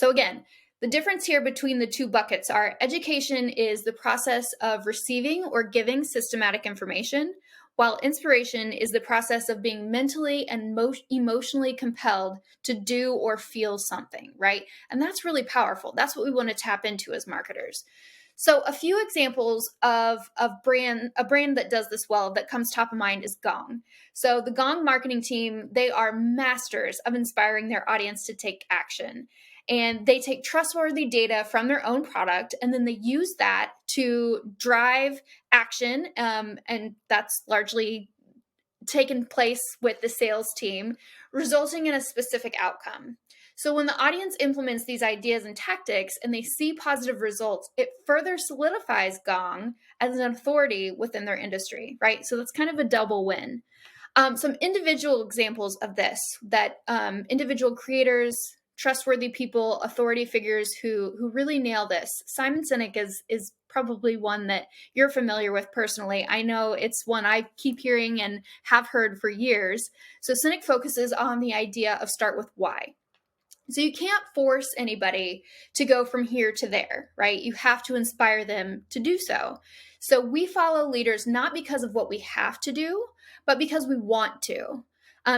So again, the difference here between the two buckets are education is the process of receiving or giving systematic information, while inspiration is the process of being mentally and emotionally compelled to do or feel something, right? And that's really powerful. That's what we want to tap into as marketers. So a few examples of a brand that does this well that comes top of mind is Gong. So the Gong marketing team, they are masters of inspiring their audience to take action. And they take trustworthy data from their own product, and then they use that to drive action. And that's largely taken place with the sales team, resulting in a specific outcome. So when the audience implements these ideas and tactics and they see positive results, it further solidifies Gong as an authority within their industry, right? So that's kind of a double win. Some individual examples of this that individual creators, trustworthy people, authority figures who really nail this. Simon Sinek is probably one that you're familiar with personally. I know it's one I keep hearing and have heard for years. So Sinek focuses on the idea of start with why. So you can't force anybody to go from here to there, right? You have to inspire them to do so. So we follow leaders not because of what we have to do, but because we want to.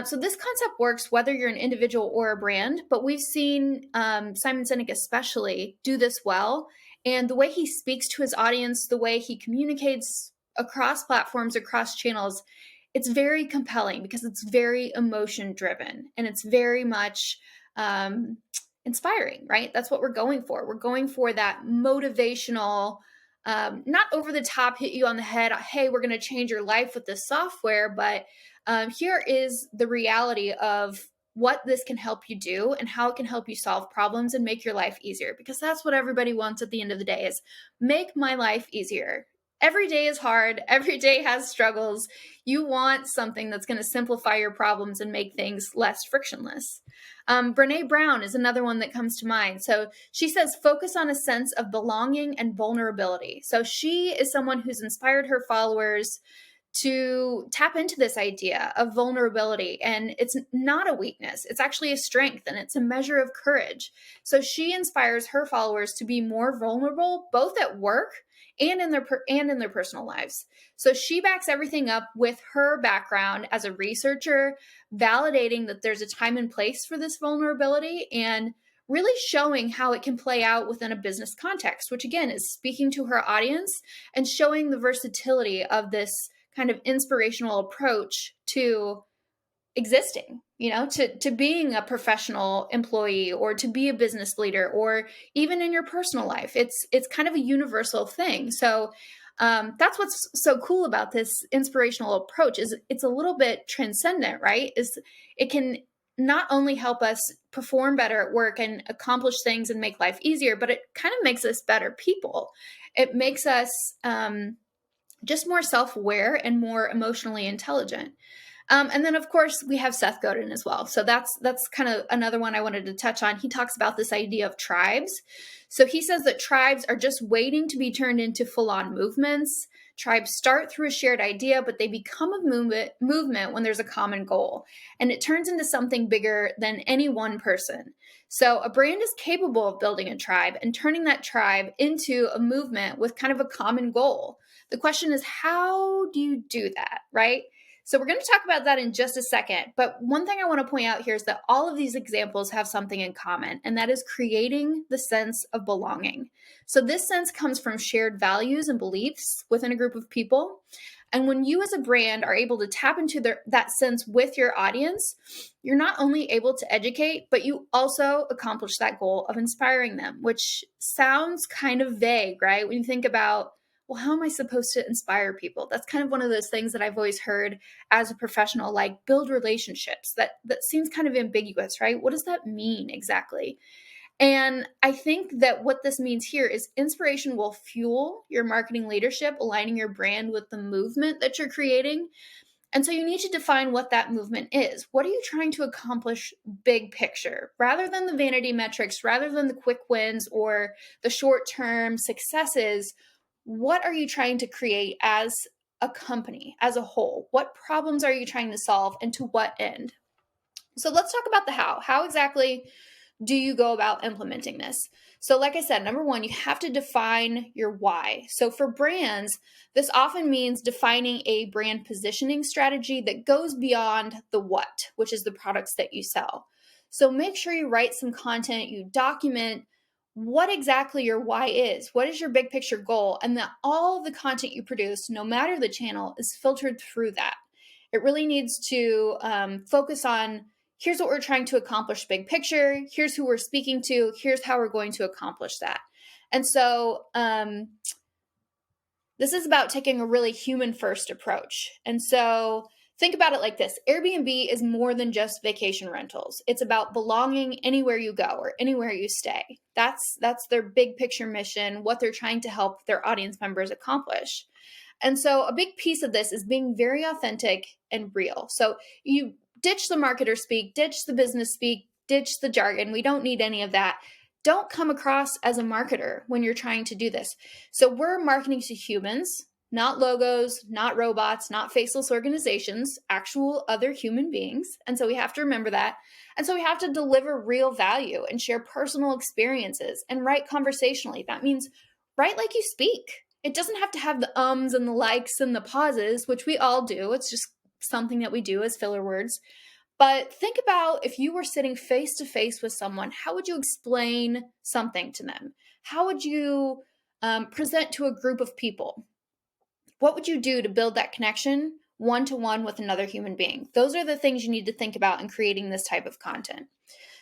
So this concept works whether you're an individual or a brand, but we've seen Simon Sinek especially do this well. And the way he speaks to his audience, the way he communicates across platforms, across channels, it's very compelling because it's very emotion driven and it's very much inspiring, right? That's what we're going for. We're going for that motivational, not over the top, hit you on the head. Hey, we're going to change your life with this software, but here is the reality of what this can help you do and how it can help you solve problems and make your life easier, because that's what everybody wants at the end of the day is make my life easier. Every day is hard. Every day has struggles. You want something that's going to simplify your problems and make things less frictionless. Brene Brown is another one that comes to mind. So she says, focus on a sense of belonging and vulnerability. So she is someone who's inspired her followers to tap into this idea of vulnerability. And it's not a weakness. It's actually a strength and it's a measure of courage. So she inspires her followers to be more vulnerable, both at work and in their personal lives. So she backs everything up with her background as a researcher, validating that there's a time and place for this vulnerability and really showing how it can play out within a business context, which again is speaking to her audience and showing the versatility of this kind of inspirational approach to existing, to being a professional employee or to be a business leader or even in your personal life. It's kind of a universal thing. So that's what's so cool about this inspirational approach is it's a little bit transcendent, right? Is it can not only help us perform better at work and accomplish things and make life easier, but it kind of makes us better people. It makes us just more self-aware and more emotionally intelligent. And then, of course, we have Seth Godin as well. So that's kind of another one I wanted to touch on. He talks about this idea of tribes. So he says that tribes are just waiting to be turned into full-on movements. Tribes start through a shared idea, but they become a movement when there's a common goal. And it turns into something bigger than any one person. So a brand is capable of building a tribe and turning that tribe into a movement with kind of a common goal. The question is, how do you do that, right? So we're going to talk about that in just a second. But one thing I want to point out here is that all of these examples have something in common, and that is creating the sense of belonging. So this sense comes from shared values and beliefs within a group of people. And when you as a brand are able to tap into that sense with your audience, you're not only able to educate, but you also accomplish that goal of inspiring them, which sounds kind of vague, right? When you think about, well, how am I supposed to inspire people? That's kind of one of those things that I've always heard as a professional, like build relationships. That seems kind of ambiguous, right? What does that mean exactly? And I think that what this means here is inspiration will fuel your marketing leadership, aligning your brand with the movement that you're creating. And so you need to define what that movement is. What are you trying to accomplish big picture? Rather than the vanity metrics, rather than the quick wins or the short-term successes, what are you trying to create as a company, as a whole? What problems are you trying to solve and to what end? So let's talk about the how. How exactly do you go about implementing this? So like I said, number one, you have to define your why. So for brands, this often means defining a brand positioning strategy that goes beyond the what, which is the products that you sell. So make sure you write some content, you document what exactly your why is. What is your big picture goal? And that all of the content you produce, no matter the channel, is filtered through that. It really needs to focus on, here's what we're trying to accomplish big picture, here's who we're speaking to, here's how we're going to accomplish that. And so this is about taking a really human first approach. And so think about it like this. Airbnb is more than just vacation rentals. It's about belonging anywhere you go or anywhere you stay. That's their big picture mission, what they're trying to help their audience members accomplish. And so a big piece of this is being very authentic and real. So you ditch the marketer speak, ditch the business speak, ditch the jargon. We don't need any of that. Don't come across as a marketer when you're trying to do this. So we're marketing to humans, not logos, not robots, not faceless organizations, actual other human beings. And so we have to remember that. And so we have to deliver real value and share personal experiences and write conversationally. That means write like you speak. It doesn't have to have the ums and the likes and the pauses, which we all do. It's just something that we do as filler words. But think about if you were sitting face to face with someone, how would you explain something to them? How would you present to a group of people? What would you do to build that connection one-to-one with another human being? Those are the things you need to think about in creating this type of content.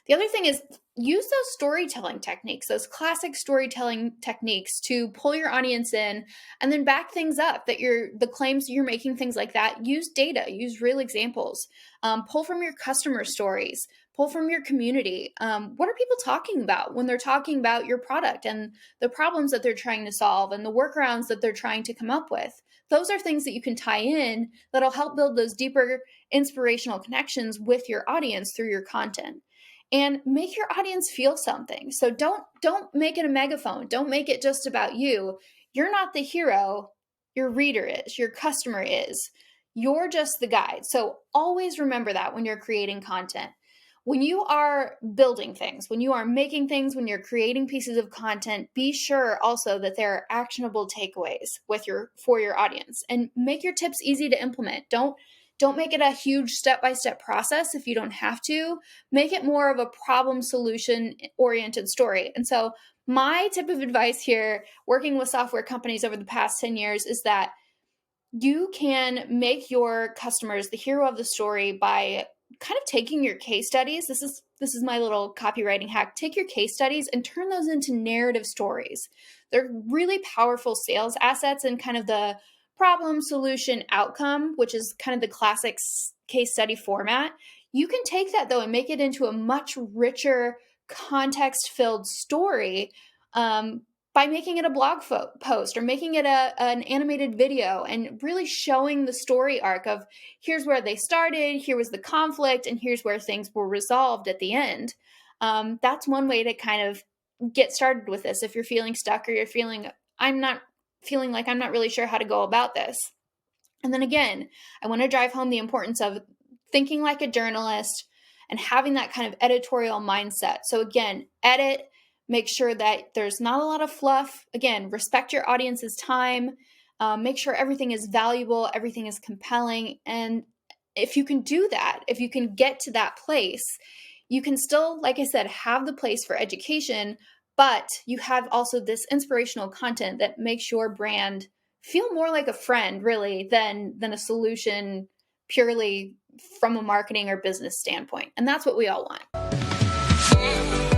The other thing is use those storytelling techniques, those classic storytelling techniques to pull your audience in and then back things up that the claims you're making, things like that. Use data, use real examples, pull from your customer stories, pull from your community. What are people talking about when they're talking about your product and the problems that they're trying to solve and the workarounds that they're trying to come up with? Those are things that you can tie in that'll help build those deeper inspirational connections with your audience through your content. And make your audience feel something. So don't make it a megaphone. Don't make it just about you. You're not the hero. Your reader is. Your customer is. You're just the guide. So always remember that when you're creating content. When you are building things, when you are making things, when you're creating pieces of content, be sure also that there are actionable takeaways for your audience. And make your tips easy to implement. Don't make it a huge step-by-step process if you don't have to. Make it more of a problem solution oriented story. And so my tip of advice here, working with software companies over the past 10 years, is that you can make your customers the hero of the story by kind of taking your case studies. This is my little copywriting hack. Take your case studies and turn those into narrative stories. They're really powerful sales assets and kind of the problem, solution, outcome, which is kind of the classic case study format. You can take that though and make it into a much richer context-filled story by making it a blog post or making it an animated video and really showing the story arc of here's where they started, here was the conflict, and here's where things were resolved at the end. That's one way to kind of get started with this if you're feeling stuck or you're feeling like I'm not really sure how to go about this. And then again, I want to drive home the importance of thinking like a journalist and having that kind of editorial mindset. So again, edit, make sure that there's not a lot of fluff. Again, respect your audience's time. Make sure everything is valuable, everything is compelling. And if you can do that, if you can get to that place, you can still, like I said, have the place for education, but you have also this inspirational content that makes your brand feel more like a friend, really, than a solution purely from a marketing or business standpoint. And that's what we all want.